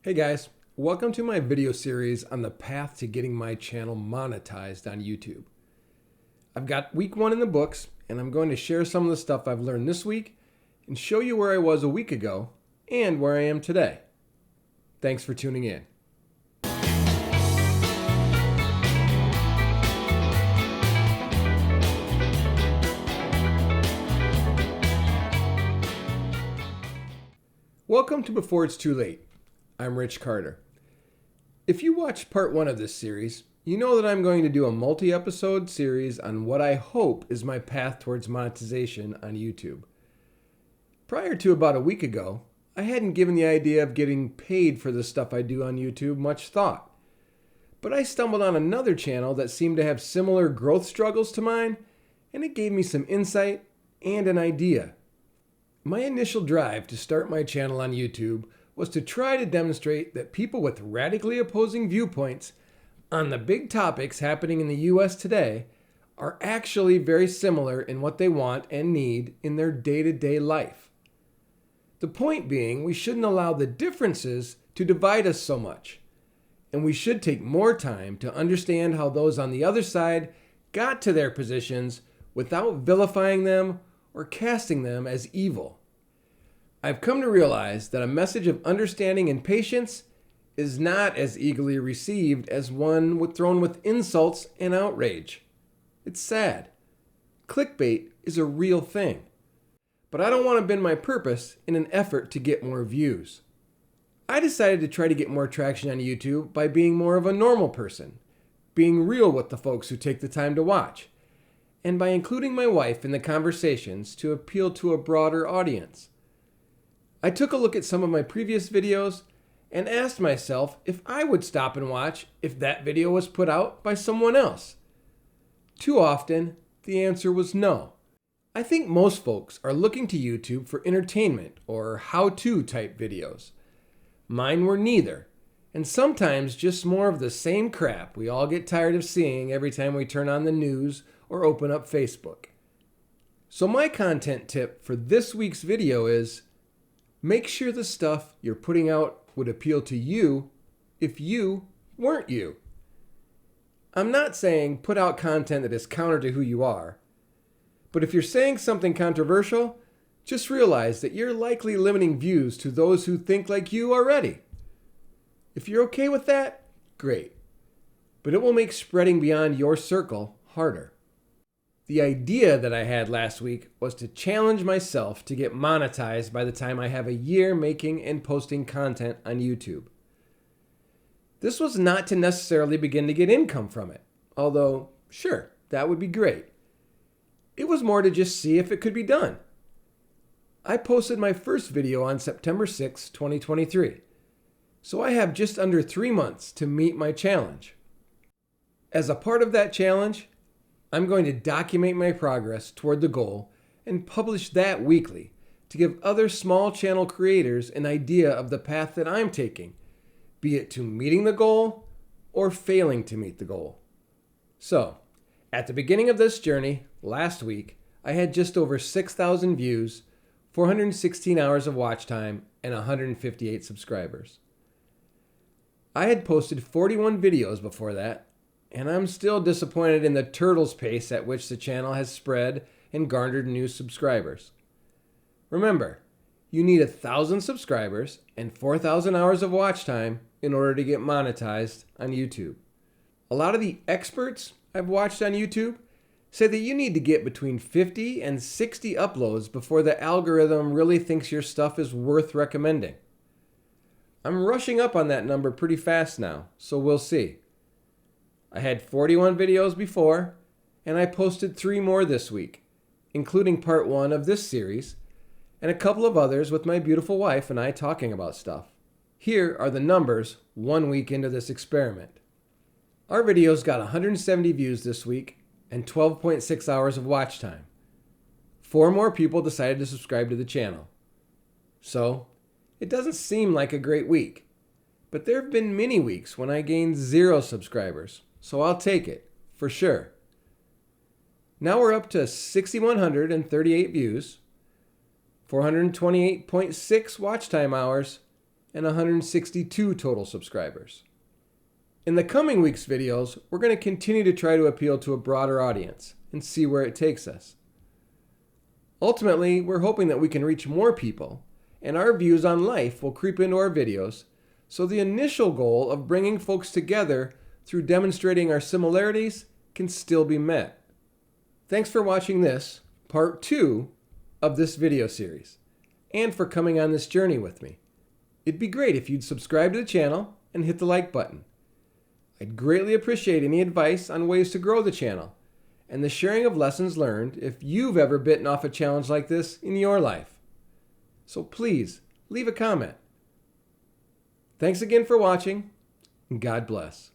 Hey guys, welcome to my video series on the path to getting my channel monetized on YouTube. I've got week 1 in the books, and I'm going to share some of the stuff I've learned this week and show you where I was a week ago and where I am today. Thanks for tuning in. Welcome to Before It's Too Late. I'm Rich Carter. If you watched part 1 of this series, you know that I'm going to do a multi-episode series on what I hope is my path towards monetization on YouTube. Prior to about a week ago, I hadn't given the idea of getting paid for the stuff I do on YouTube much thought. But I stumbled on another channel that seemed to have similar growth struggles to mine, and it gave me some insight and an idea. My initial drive to start my channel on YouTube was to try to demonstrate that people with radically opposing viewpoints on the big topics happening in the US today are actually very similar in what they want and need in their day-to-day life. The point being, we shouldn't allow the differences to divide us so much, and we should take more time to understand how those on the other side got to their positions without vilifying them or casting them as evil. I've come to realize that a message of understanding and patience is not as eagerly received as one thrown with insults and outrage. It's sad. Clickbait is a real thing. But I don't want to bend my purpose in an effort to get more views. I decided to try to get more traction on YouTube by being more of a normal person, being real with the folks who take the time to watch, and by including my wife in the conversations to appeal to a broader audience. I took a look at some of my previous videos and asked myself if I would stop and watch if that video was put out by someone else. Too often, the answer was no. I think most folks are looking to YouTube for entertainment or how-to type videos. Mine were neither, and sometimes just more of the same crap we all get tired of seeing every time we turn on the news or open up Facebook. So my content tip for this week's video is: make sure the stuff you're putting out would appeal to you if you weren't you. I'm not saying put out content that is counter to who you are, but if you're saying something controversial, just realize that you're likely limiting views to those who think like you already. If you're okay with that, great, but it will make spreading beyond your circle harder. The idea that I had last week was to challenge myself to get monetized by the time I have a year making and posting content on YouTube. This was not to necessarily begin to get income from it, although, sure, that would be great. It was more to just see if it could be done. I posted my first video on September 6, 2023, so I have just under 3 months to meet my challenge. As a part of that challenge, I'm going to document my progress toward the goal and publish that weekly to give other small channel creators an idea of the path that I'm taking, be it to meeting the goal or failing to meet the goal. So, at the beginning of this journey, last week, I had just over 6,000 views, 416 hours of watch time, and 158 subscribers. I had posted 41 videos before that, and I'm still disappointed in the turtle's pace at which the channel has spread and garnered new subscribers. Remember, you need 1,000 subscribers and 4,000 hours of watch time in order to get monetized on YouTube. A lot of the experts I've watched on YouTube say that you need to get between 50 and 60 uploads before the algorithm really thinks your stuff is worth recommending. I'm rushing up on that number pretty fast now, so we'll see. I had 41 videos before, and I posted 3 more this week, including part 1 of this series, and a couple of others with my beautiful wife and I talking about stuff. Here are the numbers 1 week into this experiment. Our videos got 170 views this week and 12.6 hours of watch time. 4 more people decided to subscribe to the channel. So, it doesn't seem like a great week, but there have been many weeks when I gained 0 subscribers. So I'll take it, for sure. Now we're up to 6,138 views, 428.6 watch time hours, and 162 total subscribers. In the coming week's videos, we're going to continue to try to appeal to a broader audience and see where it takes us. Ultimately, we're hoping that we can reach more people, and our views on life will creep into our videos, so the initial goal of bringing folks together through demonstrating our similarities can still be met. Thanks for watching this, part 2 of this video series, and for coming on this journey with me. It'd be great if you'd subscribe to the channel and hit the like button. I'd greatly appreciate any advice on ways to grow the channel and the sharing of lessons learned if you've ever bitten off a challenge like this in your life. So please, leave a comment. Thanks again for watching, and God bless.